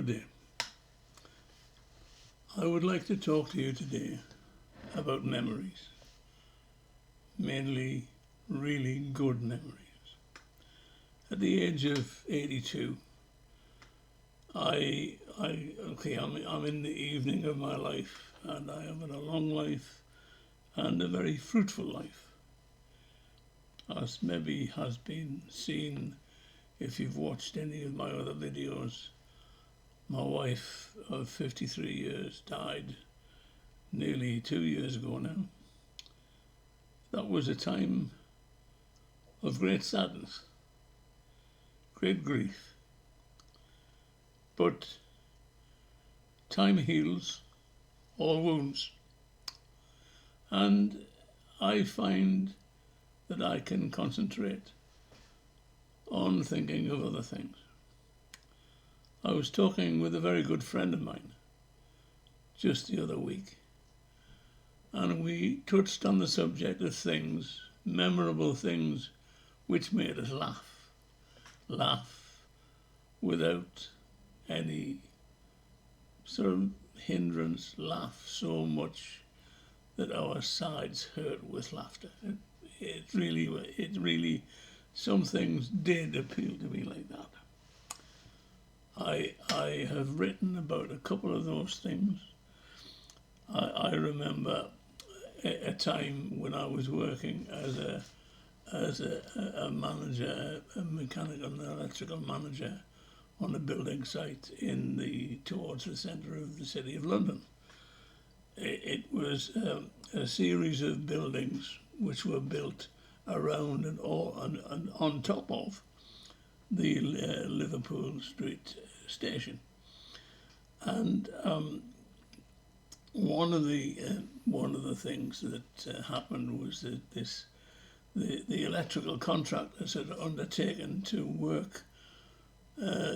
Good day. I would like to talk to you today about memories, mainly really good memories. At the age of 82, I'm in the evening of my life, and I have had a long life and a very fruitful life. As maybe has been seen if you've watched any of my other videos, my wife of 53 years died nearly 2 years ago now. That was a time of great sadness, great grief. But time heals all wounds, and I find that I can concentrate on thinking of other things. I was talking with a very good friend of mine just the other week, and we touched on the subject of things, memorable things, which made us laugh without any sort of hindrance, laugh so much that our sides hurt with laughter. It really, some things did appeal to me like that. I have written about a couple of those things. I remember a time when I was working as a manager, a mechanical and electrical manager on a building site towards the centre of the City of London. It was a series of buildings which were built around and on top of the Liverpool Street station, and one of the things that happened was that the electrical contractors had undertaken to work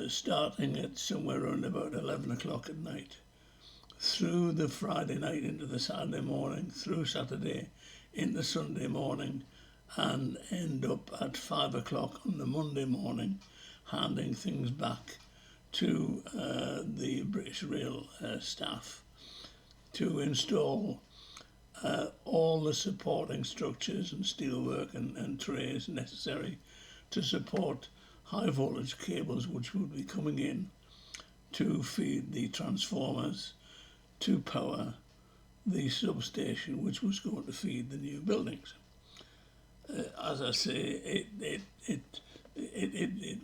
starting at somewhere around about 11 o'clock at night, through the Friday night into the Saturday morning, through Saturday into Sunday morning, and end up at 5 o'clock on the Monday morning, handing things back to the British Rail staff to install all the supporting structures and steelwork and trays necessary to support high voltage cables which would be coming in to feed the transformers to power the substation which was going to feed the new buildings. As I say, it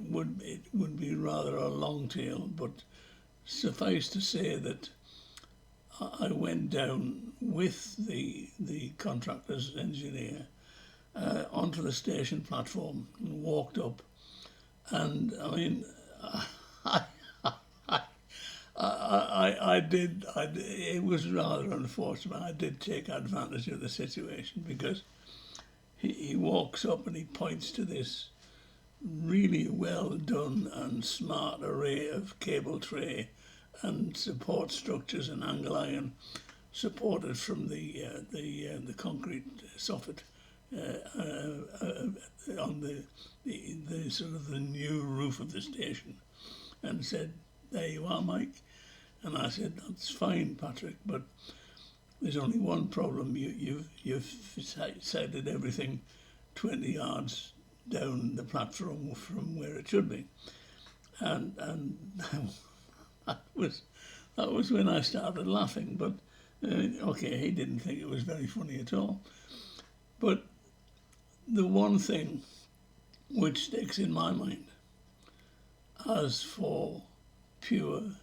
would be rather a long tale, but suffice to say that I went down with the contractor's engineer onto the station platform and walked up, and I mean, it was rather unfortunate. I did take advantage of the situation because he walks up and he points to this really well done and smart array of cable tray and support structures and angle iron supported from the concrete soffit on the sort of the new roof of the station, and said, "There you are, Mike." And I said, "That's fine, Patrick, but there's only one problem. You've sighted everything 20 yards down the platform from where it should be," and that was when I started laughing. But okay, he didn't think it was very funny at all. But the one thing which sticks in my mind as for pure,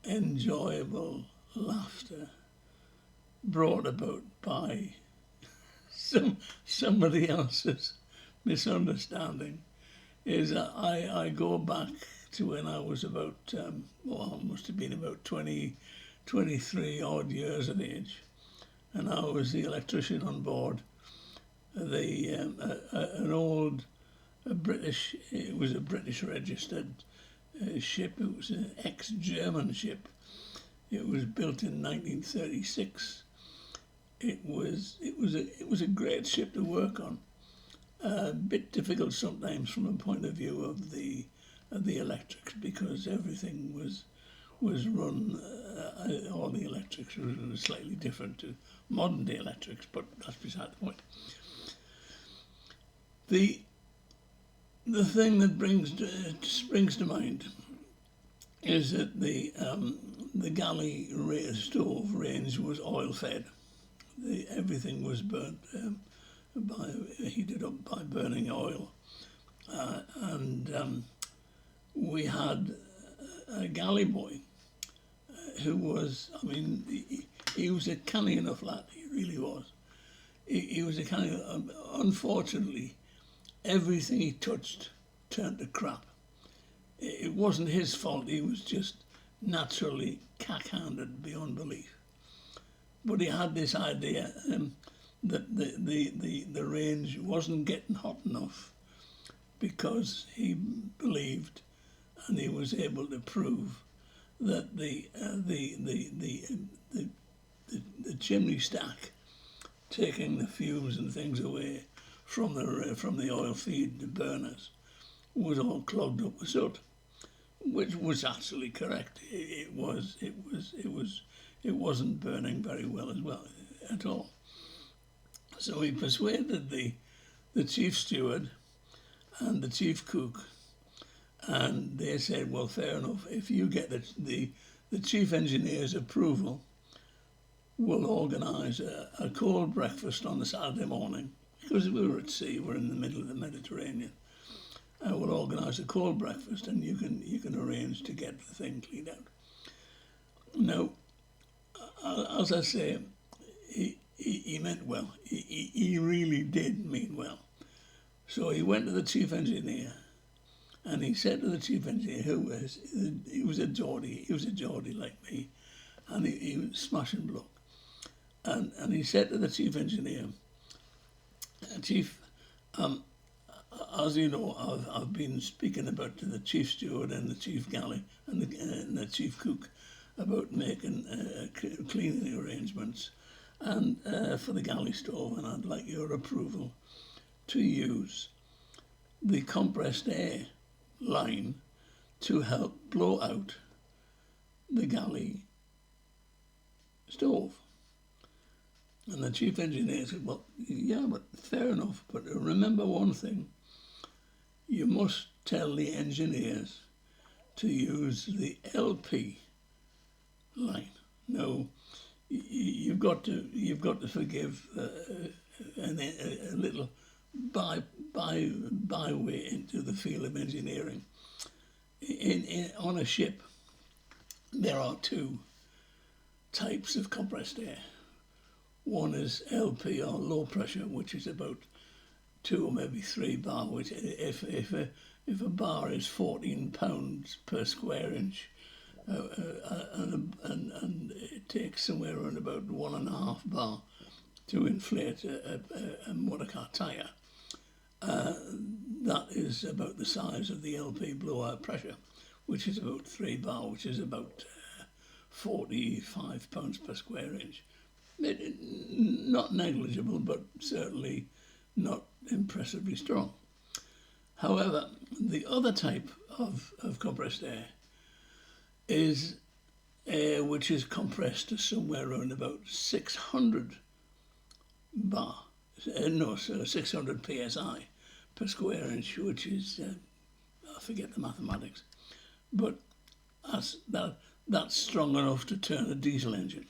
enjoyable laughter brought about by somebody else's misunderstanding is that I go back to when I was about, must have been about 23 odd years of age, and I was the electrician on board an old British, it was a British registered ship. It was an ex-German ship. It was built in 1936. It was a great ship to work on. A bit difficult sometimes from a point of view of the the electrics, because everything was run, all the electrics were slightly different to modern day electrics, but that's beside the point. The thing that springs to mind is that the Galley stove range was oil fed. Everything was burnt heated up by burning oil, and we had a galley boy who was, I mean, he was a canny enough lad. He really was. He was a canny. Unfortunately, everything he touched turned to crap. It wasn't his fault. He was just naturally cack-handed beyond belief. But he had this idea that the range wasn't getting hot enough, because he believed, and he was able to prove, that the chimney stack, taking the fumes and things away from the oil feed burners, was all clogged up with soot, which was absolutely correct. It wasn't burning very well at all. So he persuaded the chief steward and the chief cook, and they said, well, fair enough, if you get the chief engineer's approval, we'll organise a cold breakfast on the Saturday morning, because we were at sea, we're in the middle of the Mediterranean. We'll organise a cold breakfast, and you can arrange to get the thing cleaned out. Now, as I say, he meant well. He really did mean well. So he went to the chief engineer, and he said to the chief engineer, he was a Geordie like me, and he was smashing bloke. And he said to the chief engineer, Chief, as you know, I've been speaking about to the chief steward and the chief galley and the chief cook about making cleaning arrangements and for the galley stove, and I'd like your approval to use the compressed air line to help blow out the galley stove. And the chief engineer said, well, yeah, but fair enough, but remember one thing, you must tell the engineers to use the LP line. No, you've got to forgive a little byway into the field of engineering. On a ship, there are two types of compressed air. One is LP, or low pressure, which is about 2 or maybe 3 bar. Which, if a bar is 14 pounds per square inch, and it takes somewhere around about 1.5 bar to inflate a motorcar tyre, that is about the size of the LP blowout pressure, which is about 3 bar, which is about 45 pounds per square inch. Not negligible, but certainly not impressively strong. However, the other type of compressed air is air which is compressed to somewhere around about 600 bar, 600 psi per square inch, which is, I forget the mathematics, but that's strong enough to turn a diesel engine.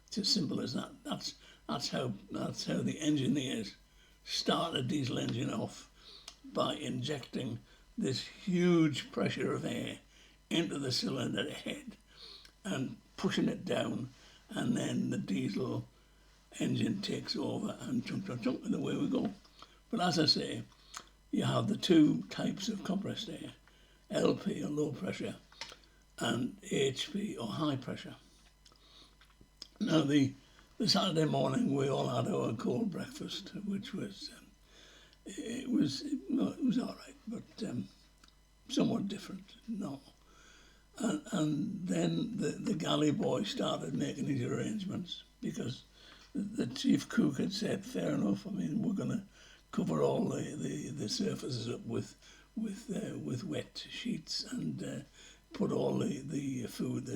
It's as simple as that. That's how the engineers start a diesel engine off, by injecting this huge pressure of air into the cylinder head and pushing it down, and then the diesel engine takes over and chunk, chunk, chunk, and away we go. But as I say, you have the two types of compressed air, LP or low pressure, and HP or high pressure. Now the Saturday morning we all had our cold breakfast, which was it was all right, but somewhat different, no. And then the galley boy started making his arrangements, because the chief cook had said, fair enough, I mean, we're going to cover all the surfaces up with with wet sheets and put all the food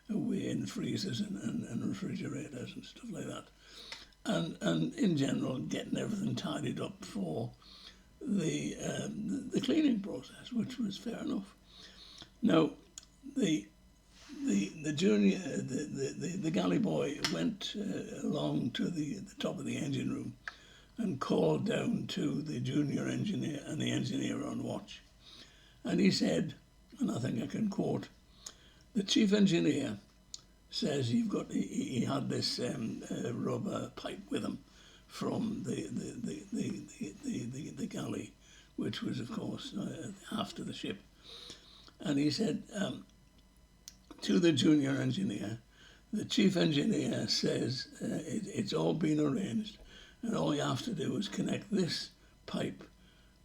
away in freezers and refrigerators and stuff like that. And in general, getting everything tidied up for the cleaning process, which was fair enough. Now, the junior, the galley boy went along to the top of the engine room and called down to the junior engineer and the engineer on watch. And he said, and I think I can quote, the chief engineer says he had this rubber pipe with him from the galley, which was, of course, after the ship. And he said to the junior engineer, the chief engineer says it's all been arranged, and all you have to do is connect this pipe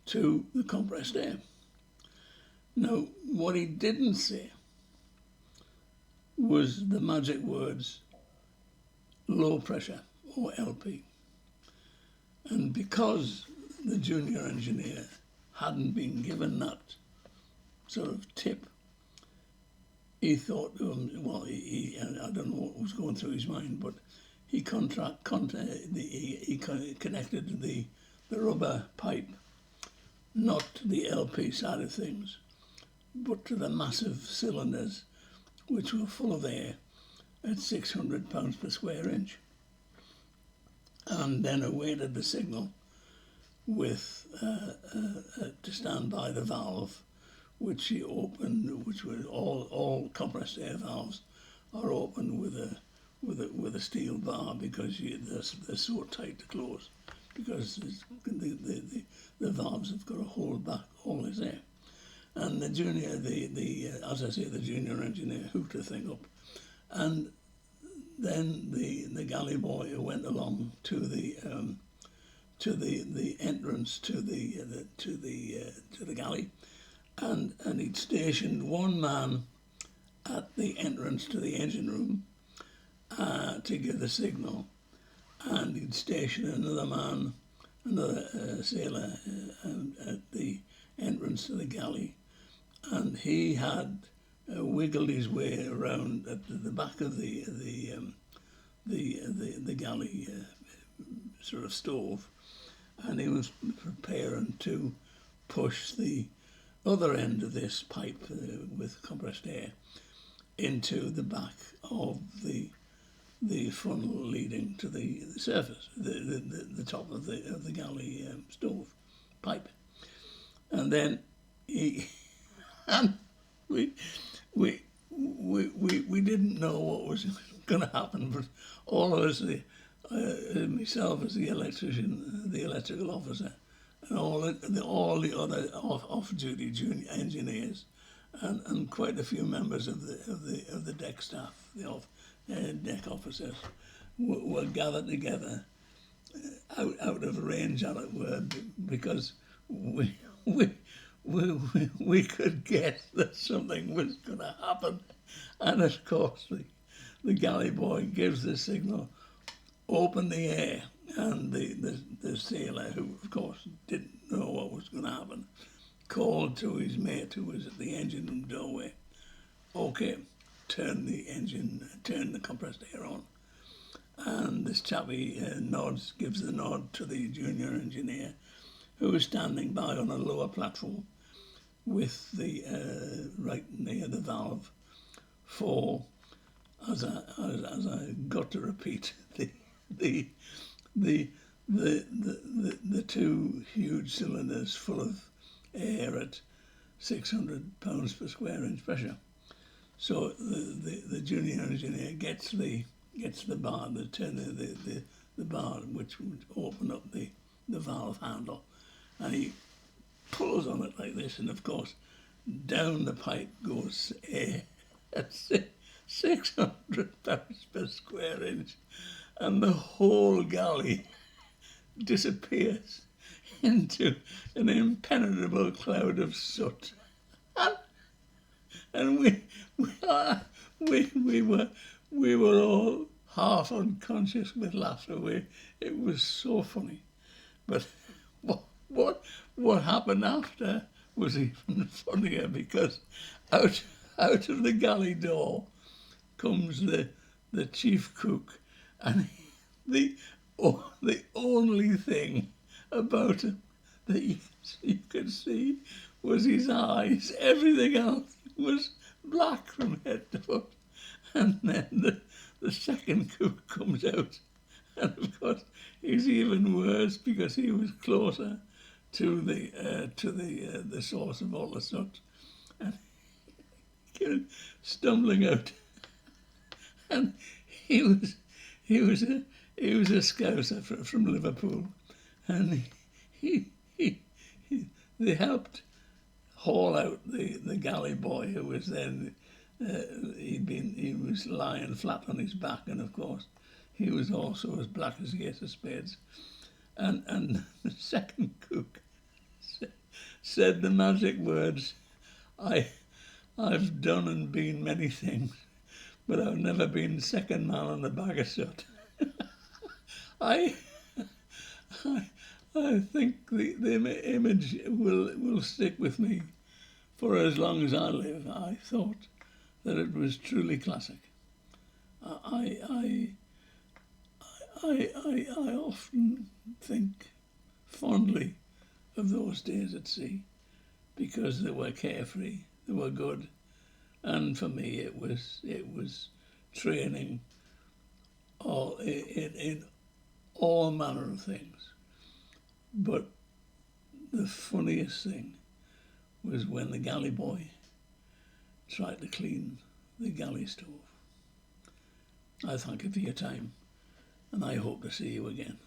to the compressed air. Now, what he didn't say was the magic words low pressure, or LP. And because the junior engineer hadn't been given that sort of tip, he thought, I don't know what was going through his mind, but he connected the rubber pipe, not to the LP side of things, but to the massive cylinders, which were full of air at 600 pounds per square inch, and then awaited the signal with to stand by the valve, which he opened, which was all compressed air valves are opened with a steel bar because they're so tight to close, because the valves have got to hold back all this air. And the junior, as I say, the junior engineer hooked the thing up, and then the galley boy went along to the entrance to the galley, and he'd stationed one man at the entrance to the engine room to give the signal, and he'd stationed another sailor at the entrance to the galley. And he had wiggled his way around at the back of the galley sort of stove, and he was preparing to push the other end of this pipe with compressed air into the back of the funnel leading to the surface, the top of the galley stove pipe, and then he. And we didn't know what was going to happen, but all of us, myself as the electrician, the electrical officer, and all the other off-duty junior engineers, and quite a few members of the deck staff, the deck officers, were gathered together out of range, as it were, because we could guess that something was going to happen. And of course, the galley boy gives the signal, open the air, and the sailor, who of course didn't know what was going to happen, called to his mate who was at the engine room doorway, okay, turn the compressed air on. And this chappie gives the nod to the junior engineer, who was standing by on a lower platform with the right near the valve, for as I got to repeat, the two huge cylinders full of air at 600 pounds per square inch pressure. So the junior engineer gets the bar, the bar which would open up the valve handle, and he pulls on it like this, and of course down the pipe goes air at 600 pounds per square inch, and the whole galley disappears into an impenetrable cloud of soot. And we were all half unconscious with laughter. It was so funny. But what what happened after was even funnier, because out out of the galley door comes the chief cook, and the the only thing about him that you could see was his eyes. Everything else was black from head to foot. And then the second cook comes out, and of course he's even worse because he was closer to the source of all the such, and he came stumbling out, and he was he was a he was a Scouser from Liverpool, and he, he, they helped haul out the galley boy, who was then he was lying flat on his back, and of course he was also as black as the ace of spades. And the second cook said the magic words, I've done and been many things, but I've never been second man on a bag of soot. I, I, I think the image will stick with me for as long as I live. I thought that it was truly classic. I, I, I often think fondly of those days at sea, because they were carefree, they were good, and for me it was training all in all manner of things. But the funniest thing was when the galley boy tried to clean the galley stove. I thank you for your time, and I hope to see you again.